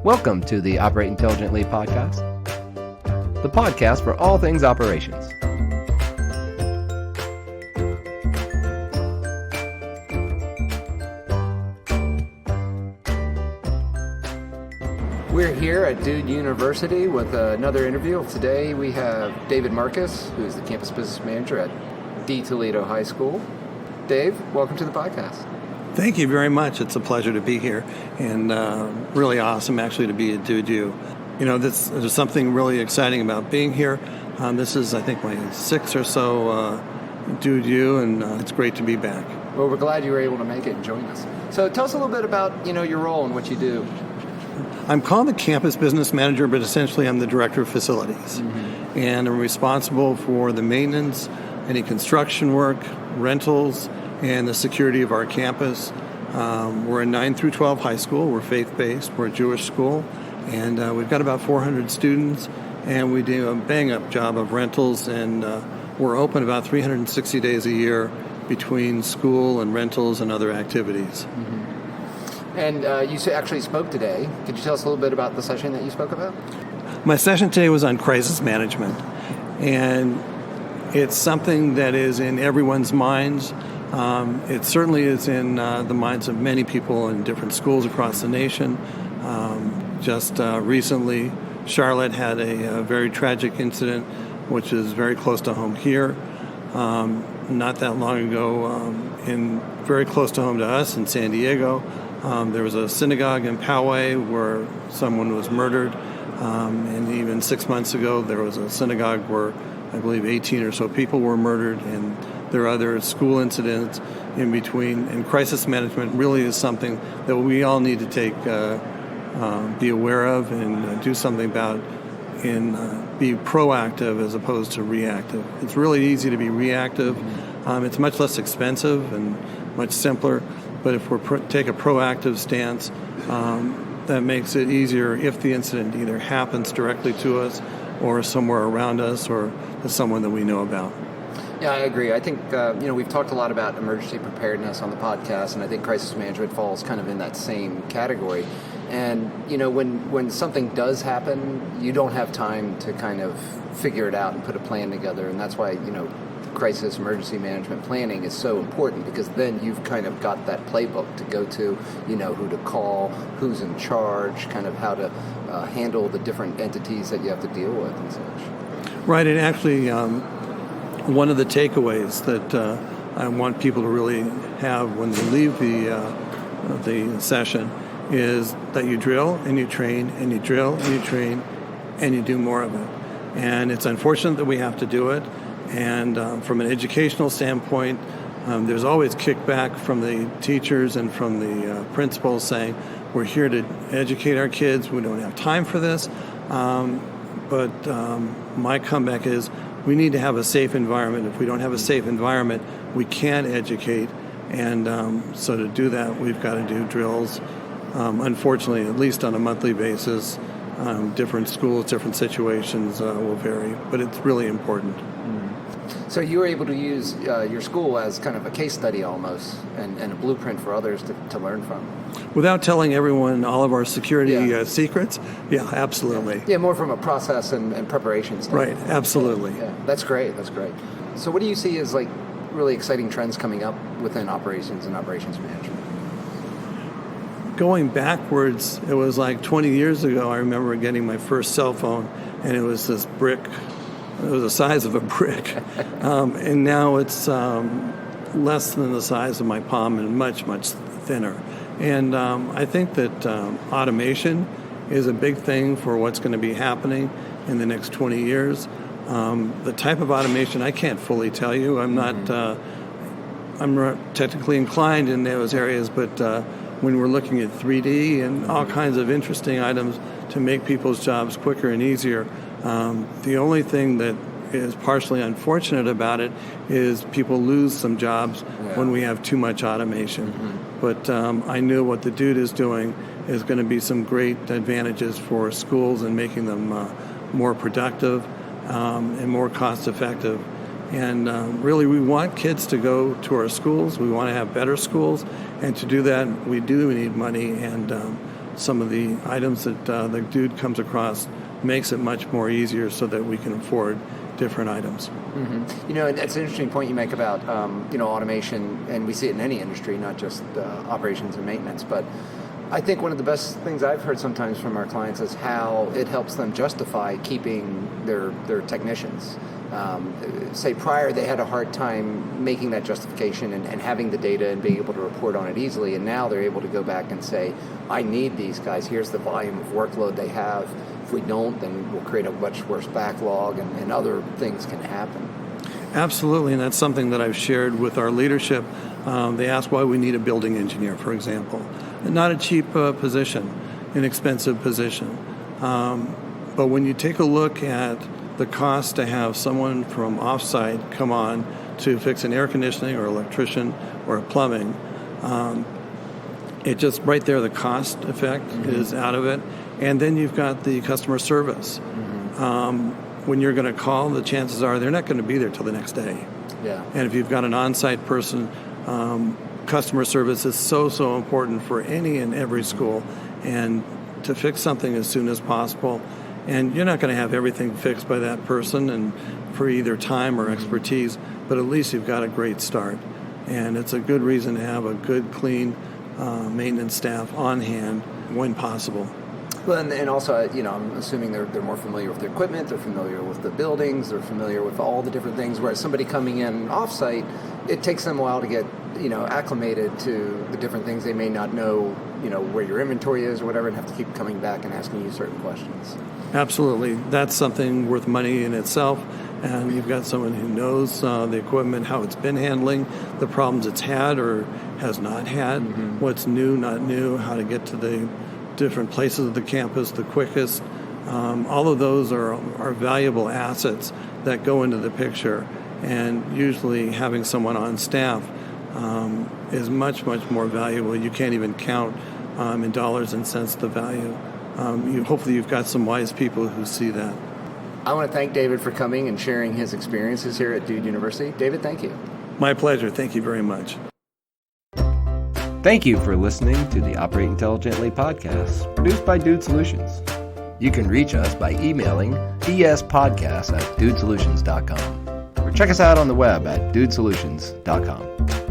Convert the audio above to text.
Welcome to the Operate Intelligently podcast, the podcast for all things operations. We're here at Dude University with another interview. Today we have David Marcus, who is the campus business manager at the Toledo High School. Dave, welcome to the podcast. Thank you very much. It's a pleasure to be here, and really awesome actually to be at Dude U. You know, there's something really exciting about being here. This is, I think, my sixth or so Dude U, and it's great to be back. Well, we're glad you were able to make it and join us. So tell us a little bit about, your role and what you do. I'm called the campus business manager, but essentially I'm the director of facilities. Mm-hmm. And I'm responsible for the maintenance, any construction work, rentals, and the security of our campus. We're a 9 through 12 high school. We're faith-based. We're a Jewish school. And we've got about 400 students. And we do a bang-up job of rentals. And we're open about 360 days a year between school and rentals and other activities. Mm-hmm. And you actually spoke today. Could you tell us a little bit about the session that you spoke about? My session today was on crisis management. And it's something that is in everyone's minds. It certainly is in the minds of many people in different schools across the nation. Just recently, Charlotte had a very tragic incident, which is very close to home here. Not that long ago, very close to home to us in San Diego, there was a synagogue in Poway where someone was murdered. And even 6 months ago, there was a synagogue where I believe 18 or so people were murdered, and there are other school incidents in between. And crisis management really is something that we all need to be aware of and do something about, and be proactive as opposed to reactive. It's really easy to be reactive. It's much less expensive and much simpler. But if we take a proactive stance, that makes it easier if the incident either happens directly to us or somewhere around us or to someone that we know about. Yeah, I agree. I think, we've talked a lot about emergency preparedness on the podcast, and I think crisis management falls kind of in that same category. And, when something does happen, you don't have time to kind of figure it out and put a plan together. And that's why, crisis emergency management planning is so important, because then you've kind of got that playbook to go to, who to call, who's in charge, kind of how to handle the different entities that you have to deal with and such. Right, and actually one of the takeaways that I want people to really have when they leave the session is that you drill and you train and you drill and you train and you do more of it. And it's unfortunate that we have to do it. And from an educational standpoint, there's always kickback from the teachers and from the principals saying, we're here to educate our kids, we don't have time for this. But my comeback is, we need to have a safe environment. If we don't have a safe environment, we can't educate. And so to do that, we've got to do drills. Unfortunately, at least on a monthly basis, different schools, different situations will vary, but it's really important. So you were able to use your school as kind of a case study almost, and a blueprint for others to learn from. Without telling everyone all of our security secrets? Yeah, absolutely. Yeah, more from a process and preparation standpoint. Right, absolutely. Yeah, that's great. So what do you see as really exciting trends coming up within operations and operations management? Going backwards, it was like 20 years ago, I remember getting my first cell phone, and it was this brick. It was the size of a brick. And now it's less than the size of my palm and much, much thinner. And I think that automation is a big thing for what's going to be happening in the next 20 years. The type of automation, I can't fully tell you. I'm not technically inclined in those areas, but when we're looking at 3D and all kinds of interesting items to make people's jobs quicker and easier, the only thing that is partially unfortunate about it is people lose some jobs when we have too much automation. Mm-hmm. But I knew what the Dude is doing is going to be some great advantages for schools and making them more productive and more cost effective. And really, we want kids to go to our schools. We want to have better schools. And to do that, we do need money. And some of the items that the dude comes across makes it much more easier so that we can afford different items. Mm-hmm. You know, that's an interesting point you make about, automation, and we see it in any industry, not just operations and maintenance. But I think one of the best things I've heard sometimes from our clients is how it helps them justify keeping their technicians. Say prior, they had a hard time making that justification and having the data and being able to report on it easily. And now they're able to go back and say, I need these guys. Here's the volume of workload they have. If we don't, then we'll create a much worse backlog and other things can happen. Absolutely, and that's something that I've shared with our leadership. They ask why we need a building engineer, for example. Not a cheap position, an expensive position. But when you take a look at the cost to have someone from offsite come on to fix an air conditioning or electrician or plumbing, it just right there, the cost effect is out of it. And then you've got the customer service. When you're going to call, the chances are they're not going to be there till the next day. Yeah. And if you've got an on-site person, customer service is so important for any and every school, and to fix something as soon as possible. And you're not going to have everything fixed by that person and for either time or expertise, but at least you've got a great start. And it's a good reason to have a good, clean maintenance staff on hand when possible. Well, and also, I'm assuming they're more familiar with the equipment, they're familiar with the buildings, they're familiar with all the different things, whereas somebody coming in off-site, it takes them a while to get, acclimated to the different things. They may not know, where your inventory is or whatever, and have to keep coming back and asking you certain questions. Absolutely. That's something worth money in itself, and you've got someone who knows the equipment, how it's been handling, the problems it's had or has not had, what's new, not new, how to get to the different places of the campus the quickest. All of those are valuable assets that go into the picture, and usually having someone on staff is much more valuable. You can't even count in dollars and cents the value. Hopefully you've got some wise people who see that. I want to thank David for coming and sharing his experiences here at Dude University. David, thank you. My pleasure. Thank you very much. Thank you for listening to the Operate Intelligently podcast, produced by Dude Solutions. You can reach us by emailing dspodcast@dudesolutions.com or check us out on the web at dudesolutions.com.